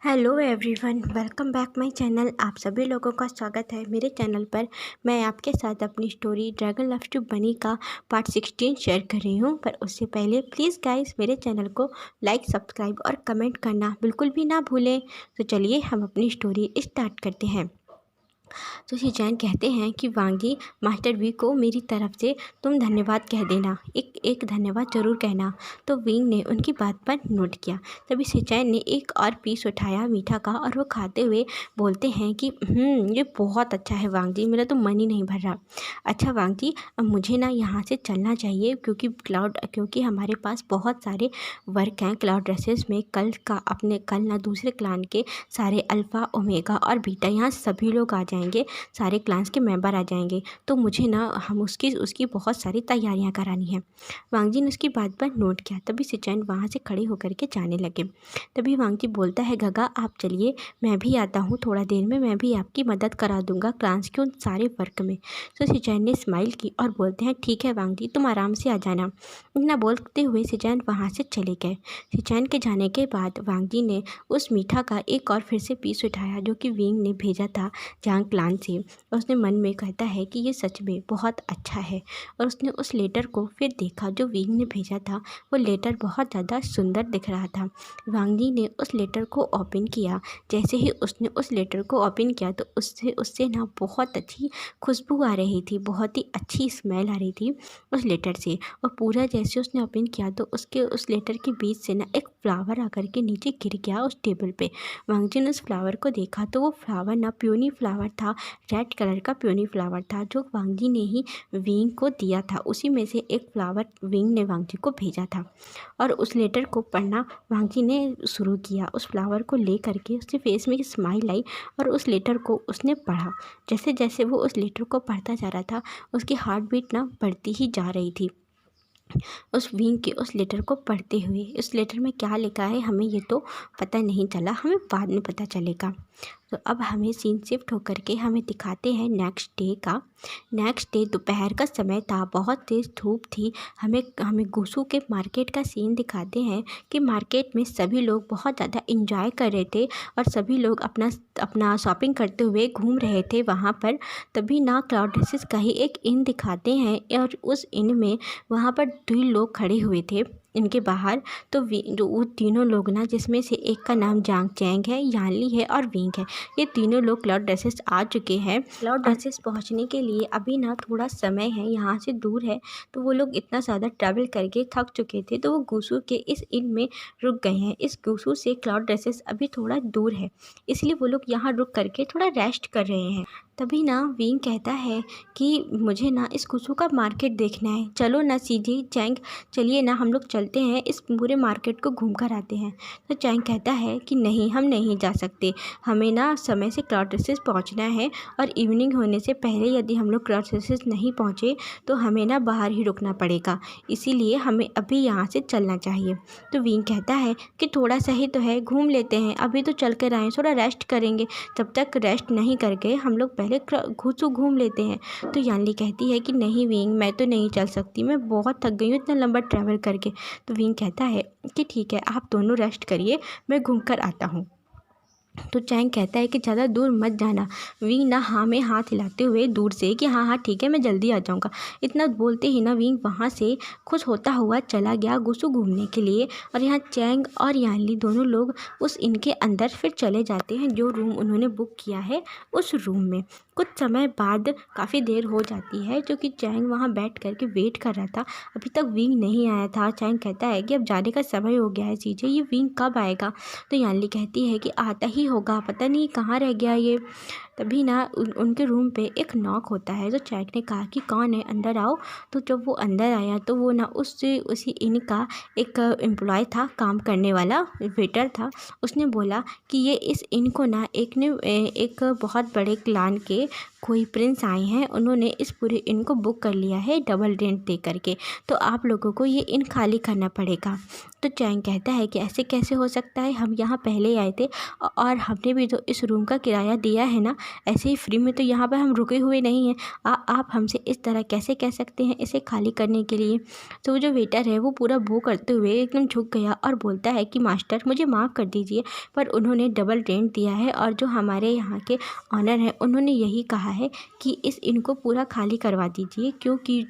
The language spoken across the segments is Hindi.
Hello everyone, welcome back my channel. आप सभी लोगों का स्वागत है मेरे चैनल पर। मैं आपके साथ अपनी स्टोरी ड्रैगन लव्स टू बनी का पार्ट 16 शेयर कर रही हूँ। पर उससे पहले प्लीज़ गाइस मेरे चैनल को लाइक, सब्सक्राइब और कमेंट करना बिल्कुल भी ना भूलें। तो चलिए हम अपनी स्टोरी स्टार्ट करते हैं। तो शिनचैन कहते हैं कि वांगी मास्टर वी को मेरी तरफ से तुम धन्यवाद कह देना, एक धन्यवाद ज़रूर कहना। तो विंग ने उनकी बात पर नोट किया। तभी शिनचैन ने एक और पीस उठाया मीठा का और वो खाते हुए बोलते हैं कि ये बहुत अच्छा है वांग जी, मेरा तो मन ही नहीं भर रहा। अच्छा वांग जी, अब मुझे ना यहाँ से चलना चाहिए क्योंकि हमारे पास बहुत सारे वर्क हैं क्लाउड ड्रेसेस में। कल ना दूसरे क्लान के सारे अल्फ़ा, ओमेगा और बीटा यहाँ सभी लोग आ जाएंगे, सारे क्लान्स के मेंबर आ जाएंगे। तो मुझे ना हम उसकी बहुत सारी तैयारियां करानी है। वांग जी ने उसकी बात पर नोट किया। तभी शिनचैन वहाँ से खड़े होकर के जाने लगे। तभी वांग जी बोलता है, गगा आप चलिए, मैं भी आता हूँ थोड़ा देर में, मैं भी आपकी मदद करा दूंगा क्लान्स के उन सारे वर्क में। तो शिनचैन ने स्माइल की और बोलते हैं, ठीक है वांग जी, तुम आराम से आ जाना। इतना बोलते हुए शिनचैन वहाँ से चले गए। शिनचैन के जाने के बाद वांग जी ने उस मीठा का एक और फिर से पीस उठाया जो कि विंग ने भेजा था जहाँ क्लान से। और उसने मन में कहता है कि ये सच में बहुत अच्छा है। और उसने उस लेटर को फिर देखा जो विंग ने भेजा था। वो लेटर बहुत ज़्यादा सुंदर दिख रहा था। वांग जी ने उस लेटर को ओपन किया। जैसे ही उसने उस लेटर को ओपन किया तो उससे ना बहुत अच्छी खुशबू आ रही थी, बहुत ही अच्छी स्मेल आ रही थी उस लेटर से। और पूरा जैसे उसने ओपन किया तो उस लेटर के बीच से ना एक फ्लावर आकर के नीचे गिर गया उस टेबल पे। वांग जी ने उस फ्लावर को देखा तो वो फ्लावर ना प्यूनी फ्लावर था, रेड कलर का प्यूनी फ्लावर था जो वांग जी ने ही विंग को दिया था। उसी में से एक फ्लावर विंग ने वांग जी को भेजा था। और उस लेटर को पढ़ना वांग जी ने शुरू किया। उस फ्लावर को ले करके उसके फेस में एक स्माइल आई और उस लेटर को उसने पढ़ा। जैसे जैसे वो उस लेटर को पढ़ता जा रहा था उसकी हार्ट बीट ना बढ़ती ही जा रही थी। उस विंग के उस लेटर को पढ़ते हुए, उस लेटर में क्या लिखा है हमें ये तो पता नहीं चला, हमें बाद में पता चलेगा। तो अब हमें सीन शिफ्ट होकर के हमें दिखाते हैं नेक्स्ट डे का। नेक्स्ट डे दोपहर का समय था, बहुत तेज़ धूप थी। हमें गुसू के मार्केट का सीन दिखाते हैं कि मार्केट में सभी लोग बहुत ज़्यादा इंजॉय कर रहे थे और सभी लोग अपना शॉपिंग करते हुए घूम रहे थे वहाँ पर। तभी ना क्लाउड ड्रेसेस का ही एक इन दिखाते हैं और उस इन में वहाँ पर 2 लोग खड़े हुए थे इनके बाहर। तो जो वो तीनों लोग ना, जिसमें से एक का नाम जांग चैंग है, यानली है और विंग है, ये तीनों लोग क्लाउड ड्रेसेस आ चुके हैं। क्लाउड ड्रेसेस पहुंचने के लिए अभी ना थोड़ा समय है, यहाँ से दूर है। तो वो लोग इतना ज़्यादा ट्रैवल करके थक चुके थे तो वो गुसू के इस इन में रुक गए हैं। इस गुसू से क्लाउड ड्रेसेस अभी थोड़ा दूर है, इसलिए वो लोग यहाँ रुक करके थोड़ा रेस्ट कर रहे हैं। तभी ना विंग कहता है कि मुझे ना इस गुसू का मार्केट देखना है, चलो ना सीजी चैंग, चलिए ना हम लोग चलते हैं, इस पूरे मार्केट को घूम कर आते हैं। तो चैंग कहता है कि नहीं, हम नहीं जा सकते, हमें ना समय से क्लाउड ड्रेसेस पहुँचना है और इवनिंग होने से पहले यदि हम लोग क्लाउड ड्रेसेस नहीं पहुँचे तो हमें ना बाहर ही रुकना पड़ेगा, इसीलिए हमें अभी यहाँ से चलना चाहिए। तो विंग कहता है कि थोड़ा सा ही तो है, घूम लेते हैं, अभी तो चल कर आए, थोड़ा रेस्ट करेंगे, तब तक रेस्ट नहीं करके हम लोग पहले घुसू घूम लेते हैं। तो यानली कहती है कि नहीं विंग, मैं तो नहीं चल सकती, मैं बहुत थक गई हूँ इतना लंबा ट्रैवल करके। तो विंग कहता है कि ठीक है, आप दोनों रेस्ट करिए, मैं घूम कर आता हूँ। तो चैंग कहता है कि ज़्यादा दूर मत जाना। विंग ना हाँ में हाथ हिलाते हुए दूर से कि हाँ हाँ ठीक है, मैं जल्दी आ जाऊँगा। इतना बोलते ही ना विंग वहाँ से खुश होता हुआ चला गया गुसू घूमने के लिए। और यहाँ चैंग और यानली दोनों लोग उस इनके अंदर फिर चले जाते हैं जो रूम उन्होंने बुक किया है उस रूम में। कुछ समय बाद काफ़ी देर हो जाती है जो कि चैंग वहाँ बैठ कर के वेट कर रहा था, अभी तक विंग नहीं आया था। चैंग कहता है कि अब जाने का समय हो गया है सीजे, ये विंग कब आएगा। तो यानली कहती है कि आता ही होगा, पता नहीं कहाँ रह गया ये। तभी ना उनके रूम पे एक नॉक होता है। तो चैंग ने कहा कि कौन है, अंदर आओ। तो जब वो अंदर आया तो वो ना उसी इनका एक एम्प्लॉय था, काम करने वाला वेटर था। उसने बोला कि ये इस इनको ना एक बहुत बड़े क्लान के कोई प्रिंस आए हैं, उन्होंने इस पूरे इनको बुक कर लिया है डबल रेंट दे करके, तो आप लोगों को ये इन खाली करना पड़ेगा। तो चैंग कहता है कि ऐसे कैसे हो सकता है, हम यहाँ पहले आए थे और हमने भी तो इस रूम का किराया दिया है ना, ऐसे ही फ्री में तो यहाँ पर हम रुके हुए नहीं हैं। आप हमसे इस तरह कैसे कह सकते हैं इसे खाली करने के लिए। तो वो जो वेटर है वो पूरा बो करते हुए एकदम झुक गया और बोलता है कि मास्टर मुझे माफ़ कर दीजिए, पर उन्होंने डबल रेंट दिया है और जो हमारे यहाँ के ऑनर हैं उन्होंने यही कहा है कि इनको पूरा खाली करवा दीजिए, क्योंकि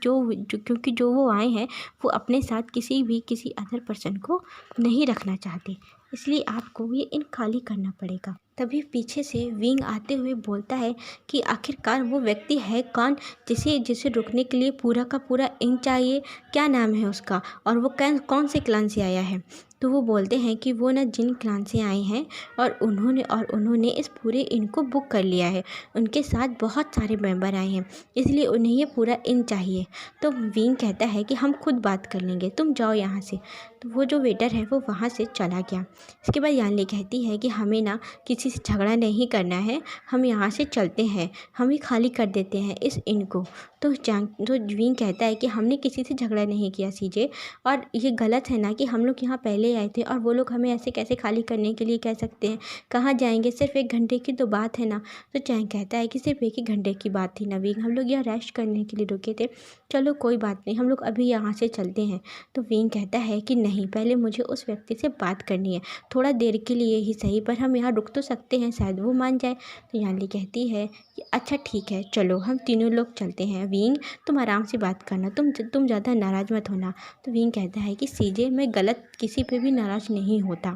जो वो आए हैं वो अपने साथ किसी अदर पर्सन को नहीं रखना चाहते, इसलिए आपको ये इन खाली करना पड़ेगा। तभी पीछे से विंग आते हुए बोलता है कि आखिरकार वो व्यक्ति है कौन जिसे रुकने के लिए पूरा का पूरा इन चाहिए, क्या नाम है उसका, और वो कौन से क्लान से आया है। तो वो बोलते हैं कि वो ना जिन क्लान से आए हैं और उन्होंने इस पूरे इन को बुक कर लिया है, उनके साथ बहुत सारे मेंबर आए हैं, इसलिए उन्हें ये पूरा इन चाहिए। तो विंग कहता है कि हम खुद बात कर लेंगे, तुम जाओ यहाँ से। तो वो जो वेटर है वो वहाँ से चला गया। इसके बाद यानली कहती है कि हमें ना किसी से झगड़ा नहीं करना है, हम यहाँ से चलते हैं, हम ही खाली कर देते हैं इस इन को। तो विंग कहता है कि हमने किसी से झगड़ा नहीं किया सीजे, और ये गलत है ना कि हम लोग यहाँ पहले आए थे और वो लोग हमें ऐसे कैसे खाली करने के लिए कह सकते हैं, कहाँ जाएंगे, सिर्फ 1 घंटे की तो बात है ना। तो चैंग कहता है कि सिर्फ 1 ही घंटे की बात थी ना विंग, हम लोग यहाँ रेस्ट करने के लिए रुके थे, चलो कोई बात नहीं, हम लोग अभी यहाँ से चलते हैं। तो विंग कहता है कि नहीं, पहले मुझे उस व्यक्ति से बात करनी है, थोड़ा देर के लिए ही सही, पर हम यहाँ रुक तो सकते हैं, शायद वो मान जाए। तो यानली कहती है कि अच्छा ठीक है, चलो हम तीनों लोग चलते हैं। विंग तुम आराम से बात करना, तुम ज़्यादा नाराज़ मत होना। तो विंग कहता है कि सीजे मैं गलत किसी पे भी नाराज़ नहीं होता,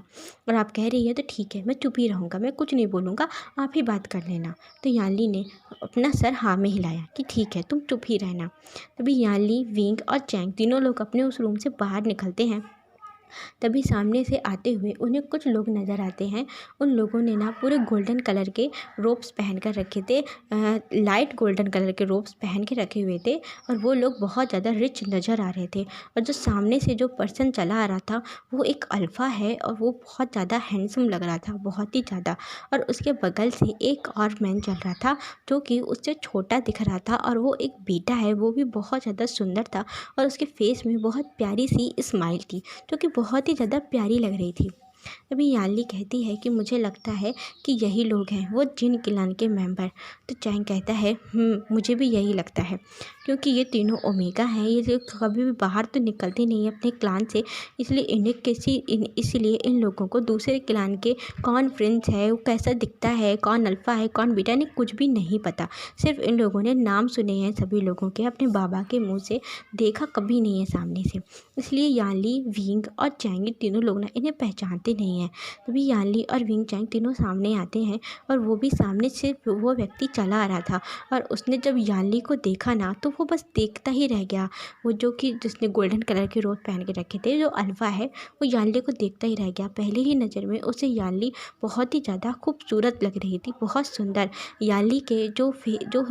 और आप कह रही है तो ठीक है, मैं चुप ही रहूँगा, मैं कुछ नहीं बोलूँगा, आप ही बात कर लेना। तो यानली ने अपना सर हाँ में हिलाया कि ठीक है, तुम चुप ही रहना। तभी यानली, विंग और चैंग तीनों लोग अपने उस रूम से बाहर निकलते हैं। तभी सामने से आते हुए उन्हें कुछ लोग नज़र आते हैं। उन लोगों ने ना पूरे गोल्डन कलर के रोब्स पहन कर रखे थे, लाइट गोल्डन कलर के रोब्स पहन के रखे हुए थे, और वो लोग बहुत ज़्यादा रिच नज़र आ रहे थे। और जो सामने से जो पर्सन चला आ रहा था वो एक अल्फ़ा है, और वो बहुत ज़्यादा हैंडसम लग रहा था, बहुत ही ज़्यादा। और उसके बगल से एक और मैन चल रहा था जो कि उससे छोटा दिख रहा था, और वो एक बेटा है, वो भी बहुत ज़्यादा सुंदर था, और उसके फेस में बहुत प्यारी सी स्माइल थी जो कि बहुत ही ज़्यादा प्यारी लग रही थी। तभी यानली कहती है कि मुझे लगता है कि यही लोग हैं वो जिन क्लान के मेंबर। तो चैंग कहता है मुझे भी यही लगता है, क्योंकि ये तीनों ओमेगा हैं, ये जो कभी भी बाहर तो निकलते नहीं है अपने क्लान से, इसलिए इसलिए इन लोगों को दूसरे क्लान के कौन प्रिंस है, वो कैसा दिखता है, कौन अल्फ़ा है, कौन बीटा, ने कुछ भी नहीं पता। सिर्फ इन लोगों ने नाम सुने हैं सभी लोगों के, अपने बाबा के मुँह से, देखा कभी नहीं है सामने से, इसलिए यानली, विंग और चैंग तीनों लोग ना इन्हें पहचानते नहीं हैं। तभी यानली और विंग चैंग तीनों सामने आते हैं, और वो भी सामने से वो व्यक्ति चला आ रहा था, और उसने जब यानली को देखा ना तो वो बस देखता ही रह गया। वो जो कि जिसने गोल्डन कलर के रोब पहन के रखे थे, जो अल्फ़ा है, वो यानली को देखता ही रह गया। पहले ही नज़र में उसे यानली बहुत ही ज़्यादा खूबसूरत लग रही थी, बहुत सुंदर। यानली के जो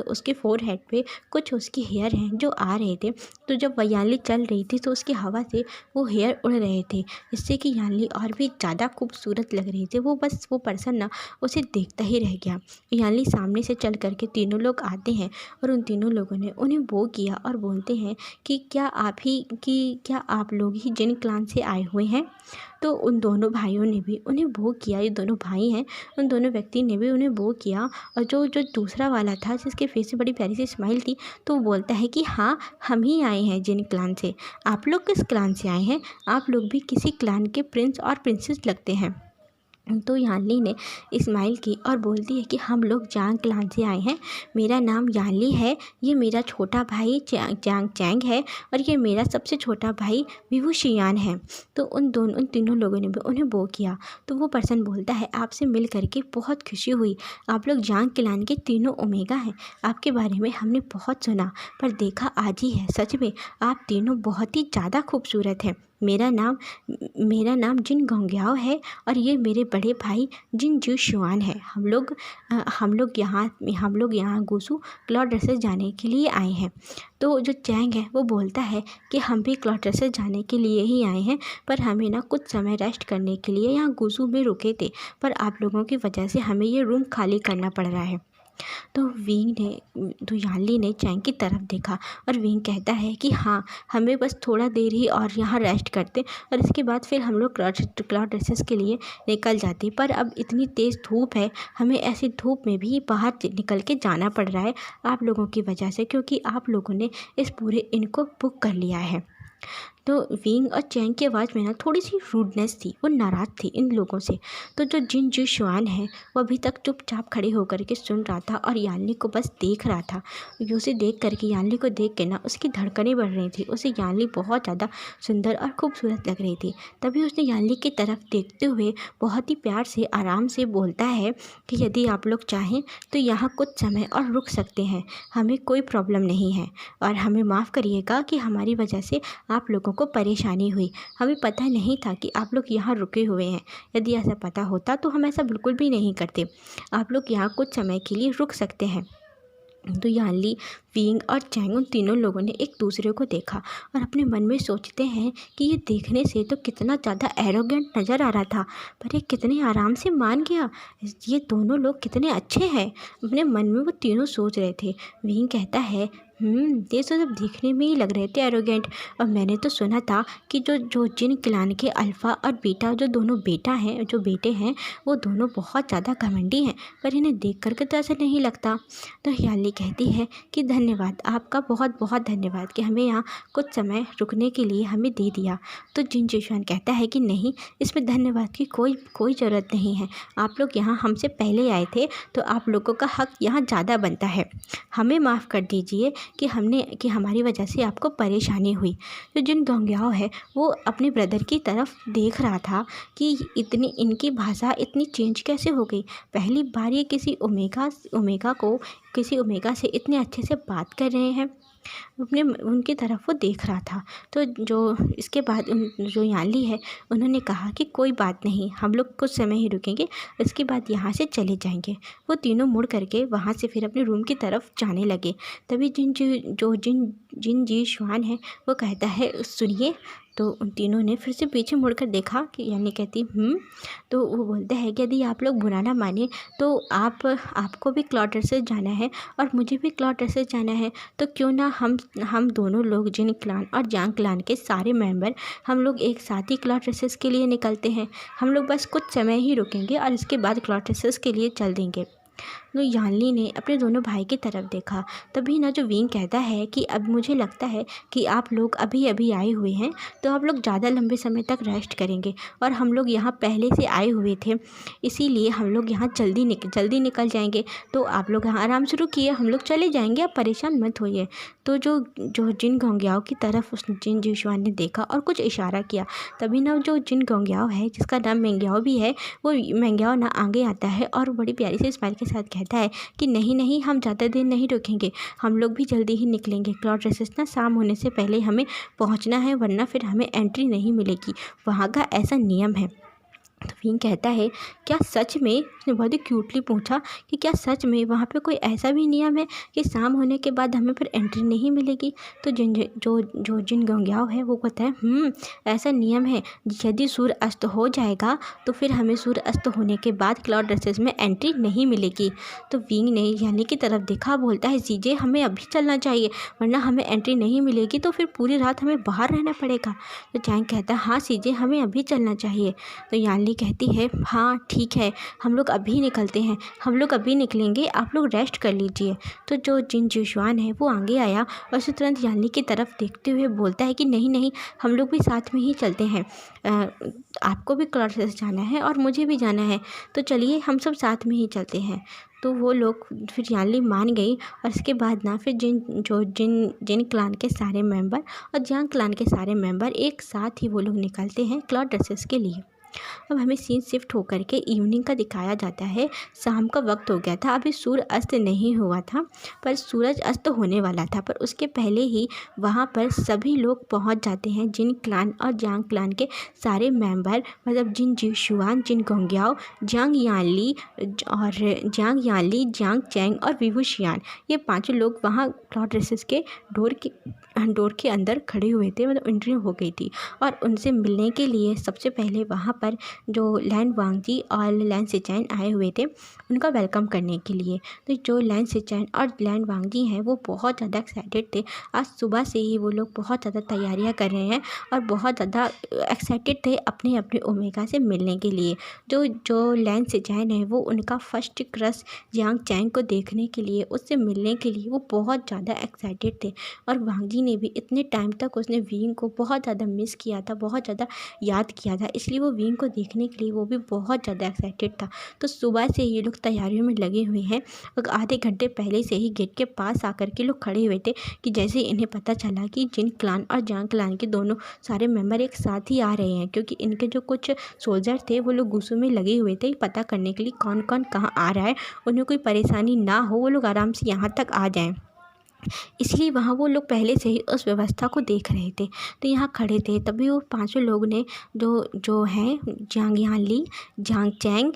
उसके फोरहेड पे कुछ उसके हेयर हैं जो आ रहे थे, तो जब वह यानली चल रही थी तो उसकी हवा से वो हेयर उड़ रहे थे, जिससे कि यानली और भी ज़्यादा खूबसूरत लग रही थी। वो पर्सन ना उसे देखता ही रह गया। यानली सामने से चल करके तीनों लोग आते हैं, और उन तीनों लोगों ने उन्हें बो किया और बोलते हैं कि क्या आप लोग ही जिन क्लान से आए हुए हैं। तो उन दोनों भाइयों ने भी उन्हें बो किया, ये दोनों भाई हैं, उन दोनों व्यक्ति ने भी उन्हें बो किया। और जो दूसरा वाला था जिसके फेस में बड़ी प्यारी सी स्माइल थी, तो वो बोलता है कि हाँ, हम ही आए हैं जिन क्लान से। आप लोग किस क्लान से आए हैं? आप लोग भी किसी क्लान के प्रिंस और प्रिंसेस लगते हैं। तो यानली ने स्माइल की और बोलती है कि हम लोग जांग क्लान से आए हैं, मेरा नाम यानली है, ये मेरा छोटा भाई चैंग है, और ये मेरा सबसे छोटा भाई विवुशियान है। तो उन तीनों लोगों ने भी उन्हें बो किया। तो वो पर्सन बोलता है आपसे मिल करके बहुत खुशी हुई, आप लोग जांग क्लान के तीनों ओमेगा हैं, आपके बारे में हमने बहुत सुना, पर देखा आज ही है, सच में आप तीनों बहुत ही ज़्यादा खूबसूरत हैं। मेरा नाम जिन गोंग्याओ है, और ये मेरे बड़े भाई जिन जू शुआन है। हम लोग यहाँ गुसू क्लॉड रसेस जाने के लिए आए हैं। तो जो चैंग है वो बोलता है कि हम भी क्लॉड रसेस जाने के लिए ही आए हैं, पर हमें ना कुछ समय रेस्ट करने के लिए यहाँ गुसू में रुके थे, पर आप लोगों की वजह से हमें ये रूम खाली करना पड़ रहा है। तो यानली ने चैंग की तरफ देखा और विंग कहता है कि हाँ, हमें बस थोड़ा देर ही और यहाँ रेस्ट करते और इसके बाद फिर हम लोग क्लाउड रेसेस के लिए निकल जाते। पर अब इतनी तेज़ धूप है, हमें ऐसी धूप में भी बाहर निकल के जाना पड़ रहा है आप लोगों की वजह से, क्योंकि आप लोगों ने इस पूरे इनको बुक कर लिया है। तो विंग और चैंग की आवाज़ में ना थोड़ी सी रूडनेस थी, वो नाराज़ थी इन लोगों से। तो जो जिन जी शुआन है वो अभी तक चुपचाप खड़े होकर के सुन रहा था और यानली को बस देख रहा था। उसे देख करके यानली को देख के ना उसकी धड़कनें बढ़ रही थी, उसे यानली बहुत ज़्यादा सुंदर और खूबसूरत लग रही थी। तभी उसने यानली की तरफ देखते हुए बहुत ही प्यार से आराम से बोलता है कि यदि आप लोग चाहें तो यहाँ कुछ समय और रुक सकते हैं, हमें कोई प्रॉब्लम नहीं है और हमें माफ़ करिएगा कि हमारी वजह से आप लोगों को परेशानी हुई। हमें पता नहीं था कि आप लोग यहाँ रुके हुए हैं, यदि ऐसा पता होता तो हम ऐसा बिल्कुल भी नहीं करते। आप लोग यहाँ कुछ समय के लिए रुक सकते हैं। तो यानली, विंग और चैंग उन तीनों लोगों ने एक दूसरे को देखा और अपने मन में सोचते हैं कि ये देखने से तो कितना ज़्यादा एरोगेंट नज़र आ रहा था, पर ये कितने आराम से मान गया, ये दोनों लोग कितने अच्छे हैं। अपने मन में वो तीनों सोच रहे थे। विंग कहता है, ये तो सब देखने में ही लग रहे थे एरोगेंट, और मैंने तो सुना था कि जो जिन क्लान के अल्फ़ा और बीटा जो दोनों बेटे हैं वो दोनों बहुत ज़्यादा घमंडी हैं, पर इन्हें देख करके तो ऐसा नहीं लगता। तो यानली कहती है कि धन्यवाद, आपका बहुत बहुत धन्यवाद कि हमें यहाँ कुछ समय रुकने के लिए हमें दे दिया। तो जिन जिशुआन कहता है कि नहीं, इसमें धन्यवाद की कोई ज़रूरत नहीं है, आप लोग यहाँ हमसे पहले आए थे तो आप लोगों का हक यहाँ ज़्यादा बनता है, हमें माफ़ कर दीजिए कि हमारी वजह से आपको परेशानी हुई। तो जिन गोंग्याओ है वो अपने ब्रदर की तरफ देख रहा था कि इनकी भाषा इतनी चेंज कैसे हो गई। पहली बार ये किसी ओमेगा से इतने अच्छे से बात कर रहे हैं। उनकी तरफ वो देख रहा था। तो इसके बाद जो यानली है उन्होंने कहा कि कोई बात नहीं, हम लोग कुछ समय ही रुकेंगे, इसके बाद यहाँ से चले जाएंगे। वो तीनों मुड़ करके वहाँ से फिर अपने रूम की तरफ जाने लगे। तभी जिन जी शुआन है वो कहता है, सुनिए। तो उन तीनों ने फिर से पीछे मुड़कर देखा कि यानी कहती तो वो बोलते हैं कि यदि आप लोग बुरा ना माने तो आपको भी क्लाउड रेसेस जाना है और मुझे भी क्लाउड रेसेस जाना है, तो क्यों ना हम दोनों लोग जिन क्लान और जांग क्लान के सारे मेंबर हम लोग एक साथ ही क्लाउड रेसेस के लिए निकलते हैं। हम लोग बस कुछ समय ही रुकेंगे और इसके बाद क्लाउड रेसेस के लिए चल देंगे। तो यानली ने अपने दोनों भाई की तरफ देखा। तभी ना जो विंग कहता है कि अब मुझे लगता है कि आप लोग अभी अभी आए हुए हैं तो आप लोग ज़्यादा लंबे समय तक रेस्ट करेंगे और हम लोग यहाँ पहले से आए हुए थे, इसीलिए हम लोग यहाँ जल्दी निकल जाएंगे। तो आप लोग यहाँ आराम से रुकिए, हम लोग चले जाएंगे, आप परेशान मत होइए। तो जो जिन गोंग्याओ की तरफ उस जिन जिशुआन ने देखा और कुछ इशारा किया। तभी ना जो जिन गोंग्याओ है जिसका नाम मेंग्याओ भी है, वो मेंग्याओ ना आगे आता है और बड़ी प्यारी से स्माइल के साथ कहता है कि नहीं, हम ज़्यादा देर नहीं रुकेंगे, हम लोग भी जल्दी ही निकलेंगे। क्लाउड रेसेस ना शाम होने से पहले हमें पहुंचना है, वरना फिर हमें एंट्री नहीं मिलेगी, वहाँ का ऐसा नियम है। तो विंग कहता है, क्या सच में? उसने बहुत ही क्यूटली पूछा कि क्या सच में वहाँ पे कोई ऐसा भी नियम है कि शाम होने के बाद हमें फिर एंट्री नहीं मिलेगी? तो जिन गोंग्याओ है वो कहता है, ऐसा नियम है, यदि सूर्य अस्त हो जाएगा तो फिर हमें सूर्य अस्त होने के बाद क्लाउड रेसेस में एंट्री नहीं मिलेगी। तो विंग ने यानी की तरफ देखा, बोलता है, सीजे हमें अभी चलना चाहिए, वरना हमें एंट्री नहीं मिलेगी तो फिर पूरी रात हमें बाहर रहना पड़ेगा। तो चैंग कहता है, हाँ सीजे, हमें अभी चलना चाहिए। तो यानली कहती है, हाँ ठीक है, हम लोग अभी निकलते हैं, हम लोग अभी निकलेंगे, आप लोग रेस्ट कर लीजिए। तो जो जिन जिशुआन है वो आगे आया और उसे तुरंत यानली की तरफ देखते हुए बोलता है कि नहीं, हम लोग भी साथ में ही चलते हैं, आपको भी क्लाउड रेसेस जाना है और मुझे भी जाना है, तो चलिए हम सब साथ में ही चलते हैं। तो वो लोग फिर यानली मान गई और इसके बाद ना फिर जिन क्लान के सारे मेंबर और जांग क्लान के सारे मेंबर एक साथ ही वो लोग निकलते हैं क्लाउड रेसेस के लिए। अब हमें सीन शिफ्ट होकर के इवनिंग का दिखाया जाता है। शाम का वक्त हो गया था, अभी सूर्य अस्त नहीं हुआ था, पर सूरज अस्त होने वाला था। पर उसके पहले ही वहाँ पर सभी लोग पहुँच जाते हैं, जिन क्लान और जांग क्लान के सारे मेंबर, मतलब जिन जिशुआन, जिन गोंग्याओ, जांग यानली, जांग चैंग और विवुशियान, ये पाँचों लोग वहाँ क्लाउड रेसेस के डोर के अंदर खड़े हुए थे, मतलब एंट्री हो गई थी। और उनसे मिलने के लिए सबसे पहले वहाँ पर जो लैन वांगजी और लैन सिचैन आए हुए थे उनका वेलकम करने के लिए। तो जो लैन सिचैन और लैन वांगजी हैं वो बहुत ज़्यादा एक्साइटेड थे। आज सुबह से ही वो लोग बहुत ज़्यादा तैयारियां कर रहे हैं और बहुत ज़्यादा एक्साइटेड थे अपने अपने ओमेगा से मिलने के लिए। जो जो लैन सिचैन है वो उनका फर्स्ट क्रश जियांग चैंग को देखने के लिए, उससे मिलने के लिए वो बहुत ज़्यादा एक्साइटेड थे। और वांगजी ने भी इतने टाइम तक उसने विंग को बहुत ज़्यादा मिस किया था, बहुत ज़्यादा याद किया था, इसलिए वो विंग को देखने के लिए वो भी बहुत ज़्यादा एक्साइटेड था। तो सुबह से ये लोग तैयारियों में लगे हुए हैं और आधे घंटे पहले से ही गेट के पास आकर के लोग खड़े हुए थे कि जैसे ही इन्हें पता चला कि जिन क्लान और जांग क्लान के दोनों सारे मेंबर एक साथ ही आ रहे हैं, क्योंकि इनके जो कुछ सोल्जर थे वो लोग गुस्सों में लगे हुए थे पता करने के लिए कौन कौन कहाँ आ रहा है, उन्हें कोई परेशानी ना हो, वो लोग आराम से यहाँ तक आ जाएं। इसलिए वहाँ वो लोग पहले से ही उस व्यवस्था को देख रहे थे। तो यहाँ खड़े थे तभी वो पांचों लोग ने जो जो हैं जांग यानली, जांग चैंग,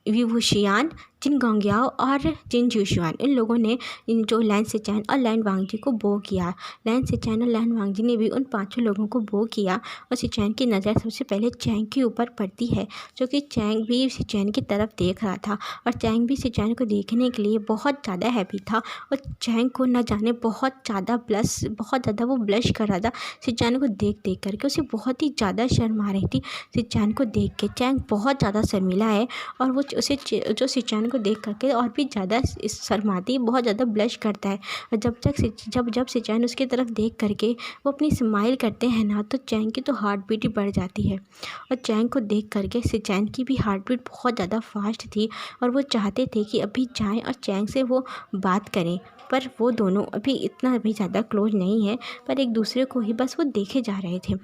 वी वुशियान, जिन गोंगयाओ और जिन जूशुआन, इन लोगों ने जो लैन सिचैन और लैन वांगजी को बो किया। लैन सिचैन और लैन वांगजी ने भी उन पांचों लोगों को बो किया और सिचैन की नज़र सबसे पहले चैंग के ऊपर पड़ती है, जो कि चैंग भी सिचैन की तरफ देख रहा था और चैंग भी सिचैन को देखने के लिए बहुत ज़्यादा हैप्पी था। और चैंग को न जाने बहुत ज़्यादा वो ब्लश कर रहा था सिचैन को देख देख करके, उसे बहुत ही ज़्यादा शर्म आ रही थी सिचैन को देख के। चैंग बहुत ज़्यादा शर्मिला है और वो उसे जो सिचैन को देख करके और भी ज़्यादा शर्माती, बहुत ज़्यादा ब्लश करता है। और जब सिचैन उसकी तरफ देख करके वो अपनी स्माइल करते हैं ना, तो चैंग की तो हार्ट बीट ही बढ़ जाती है। और चैंग को देख करके सिचैन की भी हार्ट बीट बहुत ज़्यादा फास्ट थी और वो चाहते थे कि अभी जाएं और चैंग से वो बात करें, पर वो दोनों अभी ज़्यादा क्लोज नहीं है, पर एक दूसरे को ही बस वो देखे जा रहे थे।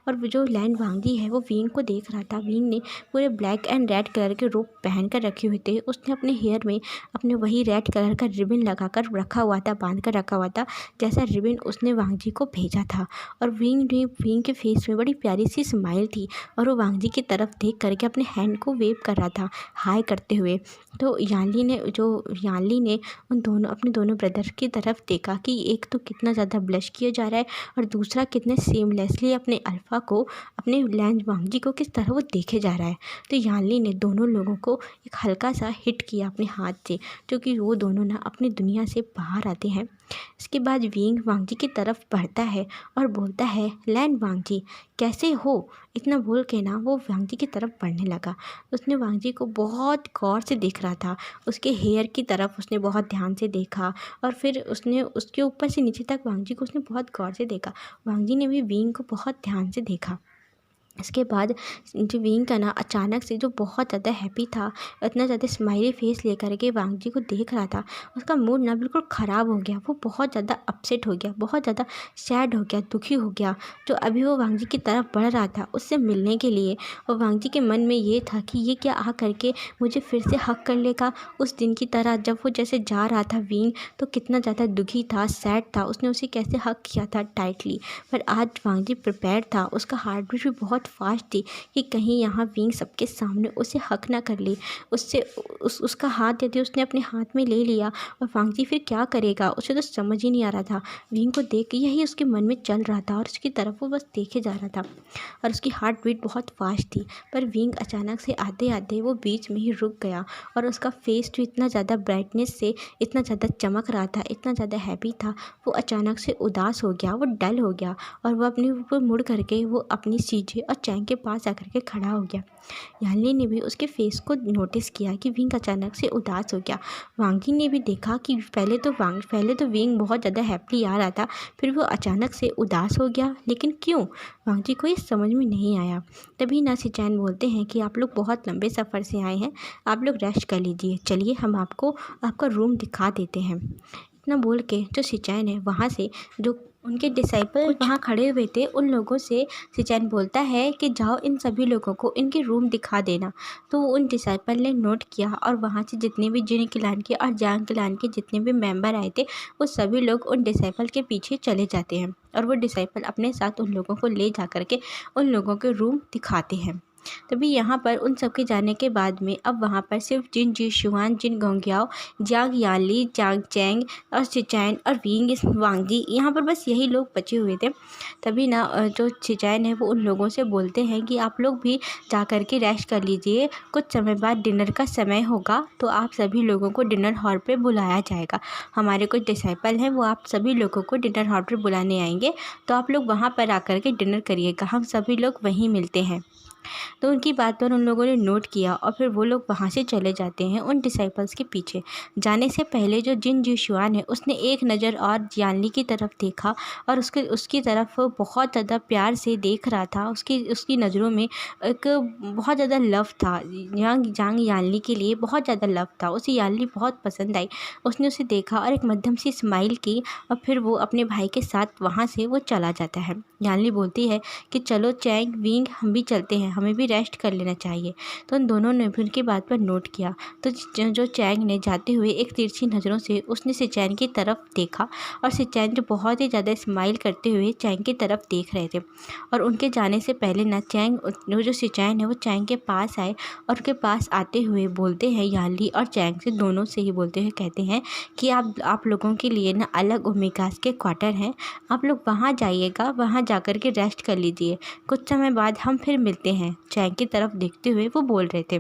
और वो जो लैन वांगजी है वो विंग को देख रहा था। विंग ने पूरे ब्लैक एंड रेड कलर के रोब पहन कर रखे हुए थे, उसने अपने हेयर में अपने वही रेड कलर का रिबन लगा कर रखा हुआ था, बांध कर रखा हुआ था जैसा रिबन उसने वांगजी को भेजा था। और विंग के फेस में बड़ी प्यारी सी स्माइल थी और वो वांगजी की तरफ देख करके अपने हैंड को वेव कर रहा था हाय करते हुए। तो यानली ने अपने दोनों ब्रदर की तरफ देखा कि एक तो कितना ज़्यादा ब्लश किया जा रहा है और दूसरा कितने सेमलेसली अपने अल्फ़ा को, अपने लैन वांगजी को किस तरह वो देखे जा रहा है। तो यानली ने दोनों लोगों को एक हल्का सा हिट किया अपने हाथ से, जो कि वो दोनों ना अपनी दुनिया से बाहर आते हैं। इसके बाद विंग वांगजी की तरफ बढ़ता है और बोलता है, लैन वांगजी कैसे हो। इतना बोल के ना वो वांगजी की तरफ बढ़ने लगा। उसने वांगजी को बहुत गौर से देख रहा था, उसके हेयर की तरफ उसने बहुत ध्यान से देखा और फिर उसने उसके ऊपर से नीचे तक वांगजी को उसने बहुत गौर से देखा। वांगजी ने भी विंग को बहुत ध्यान से देखा। इसके बाद जो विंग का ना अचानक से जो बहुत ज़्यादा हैप्पी था, इतना ज़्यादा स्माइली फेस लेकर के वांगजी को देख रहा था, उसका मूड ना बिल्कुल ख़राब हो गया। वो बहुत ज़्यादा अपसेट हो गया, बहुत ज़्यादा सैड हो गया, दुखी हो गया। जो अभी वो वांगजी की तरफ बढ़ रहा था उससे मिलने के लिए, और वांगजी के मन में ये था कि ये क्या आ करके मुझे फिर से हक कर लेगा उस दिन की तरह, जब वो जैसे जा रहा था विंग तो कितना ज़्यादा दुखी था, सैड था, उसने उसे कैसे हक किया था टाइटली। पर आज वांगजी प्रिपेयर था, उसका हार्ट बीट भी बहुत फास्ट थी कि कहीं यहाँ विंग सबके सामने उसे हक ना कर ले, उसका हाथ यदि उसने अपने हाथ में ले लिया और वांगजी फिर क्या करेगा, उसे तो समझ ही नहीं आ रहा था। विंग को देख के यही उसके मन में चल रहा था और उसकी तरफ वो बस देखे जा रहा था और उसकी हार्ट बीट बहुत फास्ट थी। पर विंग अचानक से आते आते वो बीच में ही रुक गया और उसका फेस जो इतना ज़्यादा ब्राइटनेस से इतना ज़्यादा चमक रहा था, इतना ज़्यादा हैप्पी था, वो अचानक से उदास हो गया, वो डल हो गया और वो अपने ऊपर मुड़ करके वो अपनी सीजे और चैंग के पास आकर के खड़ा हो गया। यानली ने भी उसके फेस को नोटिस किया कि विंग अचानक से उदास हो गया। वांगी ने भी देखा कि पहले तो विंग बहुत ज़्यादा हैप्पी आ रहा था, फिर वो अचानक से उदास हो गया, लेकिन क्यों, वांगी को ये समझ में नहीं आया। तभी ना सिचैन बोलते हैं कि आप लोग बहुत लंबे सफ़र से आए हैं, आप लोग रेस्ट कर लीजिए, चलिए हम आपको आपका रूम दिखा देते हैं। इतना बोल के जो सिचैन है वहाँ से जो उनके डिसाइपल वहाँ खड़े हुए थे उन लोगों से सिचैन बोलता है कि जाओ इन सभी लोगों को इनके रूम दिखा देना। तो उन डिसाइपल ने नोट किया और वहाँ से जितने भी जिन क्लान के और जांग क्लान के जितने भी मेंबर आए थे वो सभी लोग उन डिसाइपल के पीछे चले जाते हैं और वो डिसाइपल अपने साथ उन लोगों को ले जा कर के उन लोगों के रूम दिखाते हैं। तभी यहाँ पर उन सब के जाने के बाद में अब वहाँ पर सिर्फ जिन जी जिन गोंगियाओ, जांग याली, जांग चैंग और सिचैन और विंग वांगजी, यहाँ पर बस यही लोग बचे हुए थे। तभी ना जो सिचैन है वो उन लोगों से बोलते हैं कि आप लोग भी जा कर के रेस्ट कर लीजिए, कुछ समय बाद डिनर का समय होगा तो आप सभी लोगों को डिनर हॉल पे बुलाया जाएगा। हमारे कुछ डिसाइपल हैं, वो आप सभी लोगों को डिनर हॉल पर बुलाने आएंगे, तो आप लोग वहाँ पर आकर के डिनर करिएगा, हम सभी लोग वहीं मिलते हैं। तो उनकी बात पर उन लोगों ने नोट किया और फिर वो लोग वहाँ से चले जाते हैं उन डिसाइपल्स के पीछे। जाने से पहले जो जिन जुशुआन है उसने एक नज़र और यानली की तरफ देखा और उसकी तरफ बहुत ज़्यादा प्यार से देख रहा था। उसकी नज़रों में एक बहुत ज़्यादा लव था, जांग यानली के लिए बहुत ज़्यादा लव था। उसे यानली बहुत पसंद आई। उसने उसे देखा और एक मध्यम सी स्माइल की और फिर वो अपने भाई के साथ वहाँ से वो चला जाता है। यानली बोलती है कि चलो चैंग, विंग, हम भी चलते हैं, हमें भी रेस्ट कर लेना चाहिए। तो उन दोनों ने भी उनकी बात पर नोट किया। तो जो चैंग ने जाते हुए एक तिरछी नज़रों से उसने सिचैन की तरफ देखा और सिचैन जो बहुत ही ज़्यादा स्माइल करते हुए चैंग की तरफ देख रहे थे। और उनके जाने से पहले ना चैंग, जो सिचैन है वो चैंग के पास आए और उनके पास आते हुए बोलते हैं यानली और चैंग से, दोनों से ही बोलते हुए कहते हैं कि आप लोगों के लिए ना अलग ओमेगास के क्वार्टर हैं, आप लोग वहाँ जाइएगा, वहाँ जाकर के रेस्ट कर लीजिए, कुछ समय बाद हम फिर मिलते हैं। चैंग की तरफ देखते हुए वो बोल रहे थे।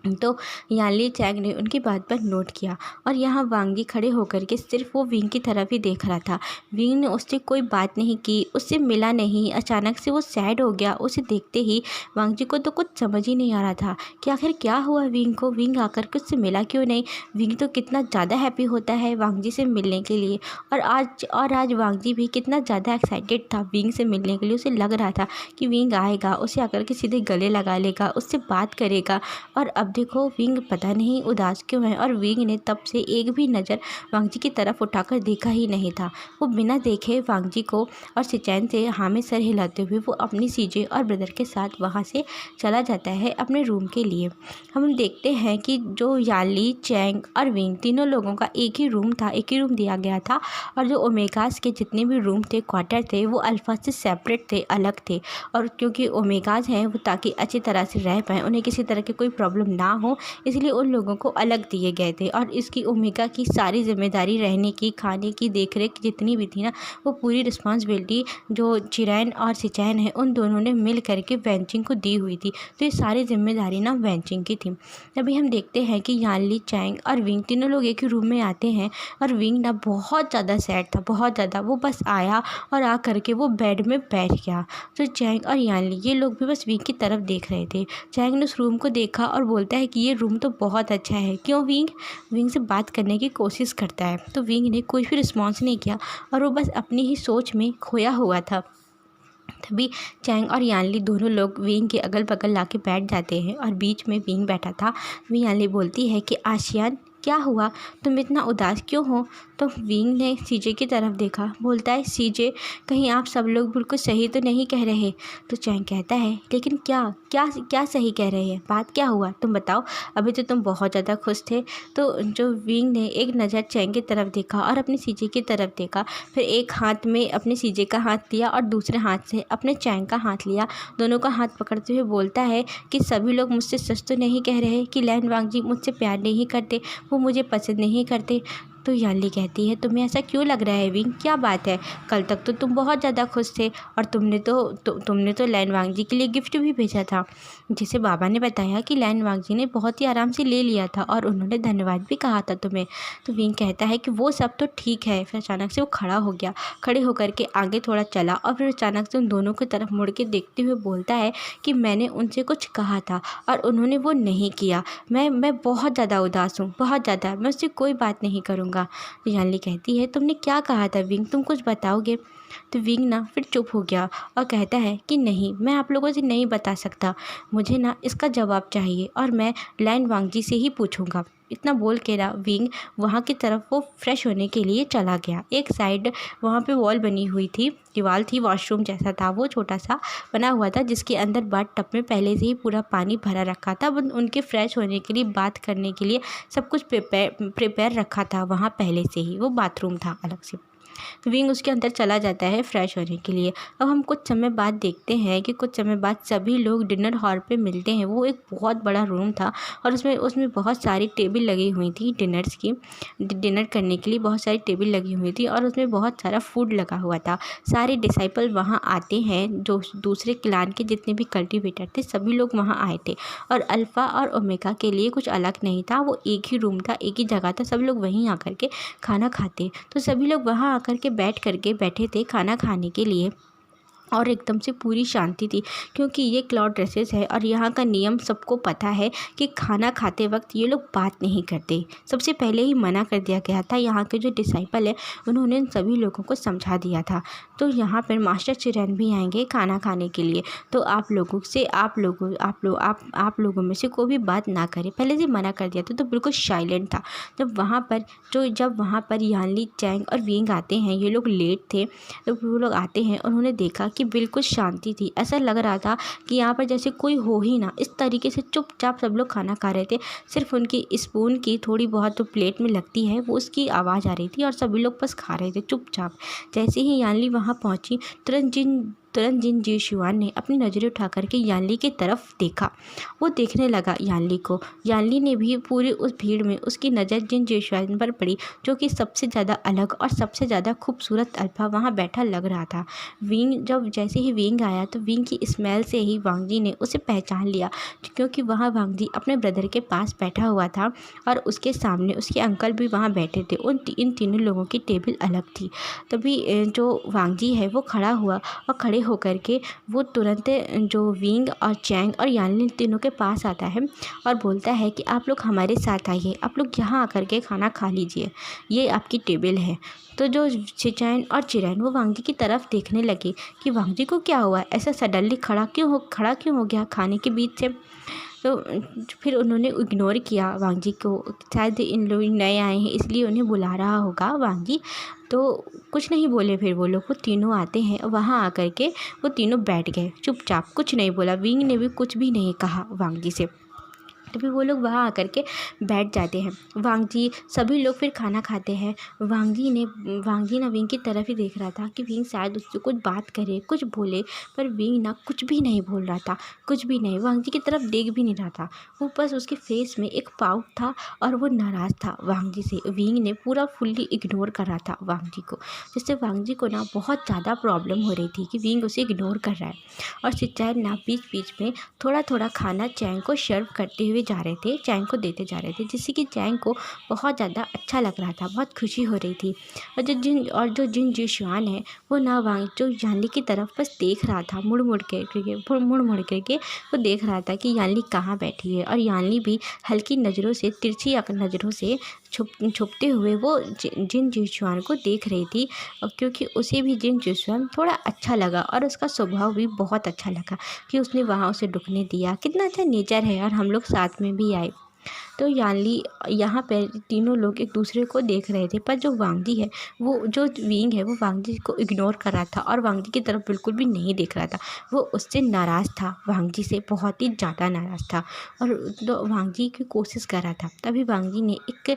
तो यानली चैंग ने उनकी बात पर नोट किया और यहाँ वांगी खड़े होकर के सिर्फ वो विंग की तरफ ही देख रहा था। विंग ने उससे कोई बात नहीं की, उससे मिला नहीं। अचानक से वो सैड हो गया। उसे देखते ही वांगजी को तो कुछ समझ ही नहीं आ रहा था कि आखिर क्या हुआ विंग को, विंग आकर के उससे मिला क्यों नहीं। विंग तो कितना ज़्यादा हैप्पी होता है वांगजी से मिलने के लिए, और आज वांगजी भी कितना ज़्यादा एक्साइटेड था विंग से मिलने के लिए। उसे लग रहा था कि विंग आएगा, उसे आकर के सीधे गले लगा लेगा, उससे बात करेगा। और अब देखो विंग पता नहीं उदास क्यों है, और विंग ने तब से एक भी नज़र वांगजी की तरफ उठाकर देखा ही नहीं था। वो बिना देखे वांगजी को और सिचैन से हाँ में सर हिलाते हुए वो अपनी सीजे और ब्रदर के साथ वहाँ से चला जाता है अपने रूम के लिए। हम देखते हैं कि जो यानली, चैंग और विंग तीनों लोगों का एक ही रूम था, एक ही रूम दिया गया था। और जो ओमेगास के जितने भी रूम थे, क्वार्टर थे, वो अल्फा से सेपरेट थे, अलग थे। और क्योंकि ओमेगास हैं वो ताकि अच्छी तरह से रह पाएँ, उन्हें किसी तरह की कोई प्रॉब्लम ना हो, इसलिए उन लोगों को अलग दिए गए थे। और इसकी ओमेगा की सारी जिम्मेदारी, रहने की, खाने की, देखरेख जितनी भी थी ना, वो पूरी रिस्पॉन्सिबिलिटी जो चिरैन और सिचैन है उन दोनों ने मिल करके वैंचिंग को दी हुई थी। तो ये सारी जिम्मेदारी ना वैंचिंग की थी। अभी हम देखते हैं कि यानली, चैंग और विंग तीनों लोग एक ही रूम में आते हैं और विंग ना बहुत ज़्यादा सैड था, बहुत ज़्यादा। वो बस आया और आ करके वो बेड में बैठ गया। तो चैंग और यानली ये लोग भी बस विंग की तरफ देख रहे थे। चैंग ने उस रूम को देखा और बोलता है कि ये रूम तो बहुत अच्छा है, क्यों विंग? विंग से बात करने की कोशिश करता है। तो विंग ने कोई भी रिस्पॉन्स नहीं किया और वो बस अपनी ही सोच में खोया हुआ था। तभी चैंग और यानली दोनों लोग विंग के अगल बगल लाके बैठ जाते हैं और बीच में विंग बैठा था। वही यानली बोलती है कि आशियान, क्या हुआ, तुम इतना उदास क्यों हो? तो विंग ने सीजे की तरफ देखा, बोलता है सीजे, कहीं आप सब लोग बिल्कुल सही तो नहीं कह रहे? तो चैंग कहता है, लेकिन क्या क्या क्या सही कह रहे हैं, बात क्या हुआ, तुम बताओ, अभी तो तुम बहुत ज़्यादा खुश थे। तो जो विंग ने एक नज़र चैंग की तरफ देखा और अपनी सीजे की तरफ देखा, फिर एक हाथ में अपने सीजे का हाथ लिया और दूसरे हाथ से अपने चैंग का हाथ लिया, दोनों का हाथ पकड़ते हुए बोलता है कि सभी लोग मुझसे सच तो नहीं कह रहे कि लैन वांगजी मुझसे प्यार नहीं करते, वो मुझे पसंद नहीं करते। तो यानली कहती है, तुम्हें ऐसा क्यों लग रहा है विंग, क्या बात है? कल तक तो तुम बहुत ज़्यादा खुश थे और तुमने तो लैन वांगजी के लिए गिफ्ट भी भेजा था, जिसे बाबा ने बताया कि लैन वांगजी ने बहुत ही आराम से ले लिया था और उन्होंने धन्यवाद भी कहा था तुम्हें। तो विंग कहता है कि वो सब तो ठीक है। फिर अचानक से वो खड़ा हो गया, खड़े होकर के आगे थोड़ा चला और फिर अचानक से उन दोनों की तरफ मुड़ के देखते हुए बोलता है कि मैंने उनसे कुछ कहा था और उन्होंने वो नहीं किया। मैं बहुत ज़्यादा उदास हूँ, बहुत ज़्यादा, मैं उससे कोई बात नहीं करूँगा। यानली कहती है, तुमने क्या कहा था विंग, तुम कुछ बताओगे? तो विंग ना फिर चुप हो गया और कहता है कि नहीं, मैं आप लोगों से नहीं बता सकता, मुझे ना इसका जवाब चाहिए और मैं लैन वांगजी से ही पूछूंगा। इतना बोल के ना विंग वहाँ की तरफ वो फ्रेश होने के लिए चला गया। एक साइड वहाँ पे वॉल बनी हुई थी, दीवार थी, वॉशरूम जैसा था, वो छोटा सा बना हुआ था जिसके अंदर बाथ टब में पहले से ही पूरा पानी भरा रखा था। उनके फ्रेश होने के लिए, बात करने के लिए सब कुछ प्रिपेयर रखा था वहाँ पहले से ही, वो बाथरूम था अलग से। विंग उसके अंदर चला जाता है फ्रेश होने के लिए। अब हम कुछ समय बाद देखते हैं कि कुछ समय बाद सभी लोग डिनर हॉल पे मिलते हैं। वो एक बहुत बड़ा रूम था और उसमें उसमें बहुत सारी टेबल लगी हुई थी डिनर्स की। डिनर करने के लिए बहुत सारी टेबल लगी हुई थी और उसमें बहुत सारा फूड लगा हुआ था। सारे डिसाइपल वहाँ आते हैं, जो दूसरे क्लान के जितने भी कल्टिवेटर थे सभी लोग वहाँ आए थे। और अल्फ़ा और ओमेगा के लिए कुछ अलग नहीं था, वो एक ही रूम था, एक ही जगह था, सब लोग वहीं आकर के खाना खाते। तो सभी लोग वहाँ आकर के बैठे थे खाना खाने के लिए और एकदम से पूरी शांति थी, क्योंकि ये क्लाउड ड्रेसेस है और यहाँ का नियम सबको पता है कि खाना खाते वक्त ये लोग बात नहीं करते। सबसे पहले ही मना कर दिया गया था। यहाँ के जो डिसाइपल है उन्होंने इन सभी लोगों को समझा दिया था। तो यहाँ पर मास्टर चिरैन भी आएंगे खाना खाने के लिए। तो आप लोगों में से कोई भी बात ना करे, पहले से मना कर दिया था। तो बिल्कुल साइलेंट था। जब वहाँ पर यानली, चैंग और विंग आते हैं, ये लोग लेट थे, तो वो लोग आते हैं। उन्होंने देखा कि बिल्कुल शांति थी। ऐसा लग रहा था कि यहाँ पर जैसे कोई हो ही ना। इस तरीके से चुपचाप सब लोग खाना खा रहे थे। सिर्फ उनकी स्पून की थोड़ी बहुत तो प्लेट में लगती है, वो उसकी आवाज़ आ रही थी और सभी लोग बस खा रहे थे चुपचाप। जैसे ही यानली वहाँ पहुँची, तुरंत जिन जीशुआन ने अपनी नज़रें उठा करके यानली की तरफ देखा। वो देखने लगा यानली को। यानली ने भी पूरी उस भीड़ में उसकी नज़र जिन जीशुआन पर पड़ी, जो कि सबसे ज़्यादा अलग और सबसे ज़्यादा खूबसूरत अल्फा वहाँ बैठा लग रहा था। जैसे ही विंग आया तो विंग की स्मेल से ही वांग जी ने उसे पहचान लिया, क्योंकि वहाँ वांग जी अपने ब्रदर के पास बैठा हुआ था और उसके सामने उसके अंकल भी वहाँ बैठे थे। इन तीनों लोगों की टेबल अलग थी। तभी जो वांग जी है वो खड़ा हुआ और खड़े होकर के वो तुरंत जो विंग और चैंग और यानली तीनों के पास आता है और बोलता है कि आप लोग हमारे साथ आइए, आप लोग यहाँ आकर के खाना खा लीजिए, ये आपकी टेबल है। तो जो चिचैन और चिरैन वो वांग जी की तरफ देखने लगे कि वांग जी को क्या हुआ, ऐसा सडनली खड़ा क्यों हो गया खाने के बीच से। तो फिर उन्होंने इग्नोर किया वांग जी को। शायद इन लोग नए आए हैं इसलिए उन्हें बुला रहा होगा वांग जी। तो कुछ नहीं बोले। फिर वो लोग, वो तीनों आते हैं, वहाँ आकर के वो तीनों बैठ गए चुपचाप, कुछ नहीं बोला। विंग ने भी कुछ भी नहीं कहा वांग जी से। तो फिर वो लोग वहाँ आकर के बैठ जाते हैं। वांग जी, सभी लोग फिर खाना खाते हैं। वांग जी ना विंग की तरफ ही देख रहा था कि विंग शायद उससे कुछ बात करे, कुछ बोले, पर विंग ना कुछ भी नहीं बोल रहा था, कुछ भी नहीं। वांग जी की तरफ देख भी नहीं रहा था। वो बस उसके फेस में एक पाउट था और वो नाराज़ था वांग जी से। विंग ने पूरा फुल्ली इग्नोर कर रहा था वांग जी को, जिससे वांग जी को ना बहुत ज़्यादा प्रॉब्लम हो रही थी कि विंग उसे इग्नोर कर रहा है। और चिचैन ना बीच बीच में थोड़ा थोड़ा खाना चैंग को सर्व करते हुए जा रहे थे, चैंग को देते जा रहे थे, जिससे कि चैंग को बहुत ज़्यादा अच्छा लग रहा था, बहुत खुशी हो रही थी। और जो जिन जीशुआन है वो ना वांग जो यानली की तरफ बस देख रहा था, मुड़ मुड़ करके वो देख रहा था कि यानली कहाँ बैठी है। और यानली भी हल्की नज़रों से, तिरछी नज़रों से छुपते हुए वो जिन जीशुआन को देख रही थी। और क्योंकि उसे भी जिन जीशुआन थोड़ा अच्छा लगा और उसका स्वभाव भी बहुत अच्छा लगा कि उसने वहाँ उसे रुकने दिया। कितना अच्छा नेचर है, और हम लोग साथ में भी आए। तो यानली, यहाँ पर तीनों लोग एक दूसरे को देख रहे थे, पर जो वांग जी है, वो जो विंग है, वो वांग जी को इग्नोर कर रहा था और वांग जी की तरफ बिल्कुल भी नहीं देख रहा था। वो उससे नाराज़ था, वांग जी से बहुत ही ज़्यादा नाराज़ था और तो वांग जी की कोशिश कर रहा था। तभी वांग जी ने एक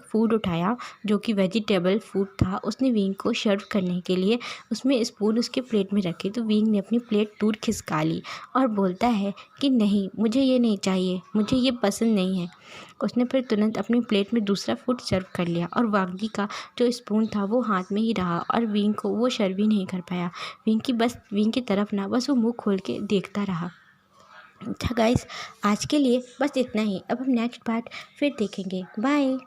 फूड उठाया जो कि वेजिटेबल फूड था। उसने विंग को सर्व करने के लिए उसमें स्पून उसके प्लेट में रखी, तो विंग ने अपनी प्लेट दूर खिसका ली और बोलता है कि नहीं, मुझे ये नहीं चाहिए, मुझे ये पसंद नहीं है। उसने फिर तुरंत अपनी प्लेट में दूसरा फूड सर्व कर लिया और वांग जी का जो स्पून था वो हाथ में ही रहा और विंग को वो सर्व ही नहीं कर पाया। विंग की तरफ ना बस वो मुंह खोल के देखता रहा। अच्छा गाइस, आज के लिए बस इतना ही। अब हम नेक्स्ट पार्ट फिर देखेंगे। बाय।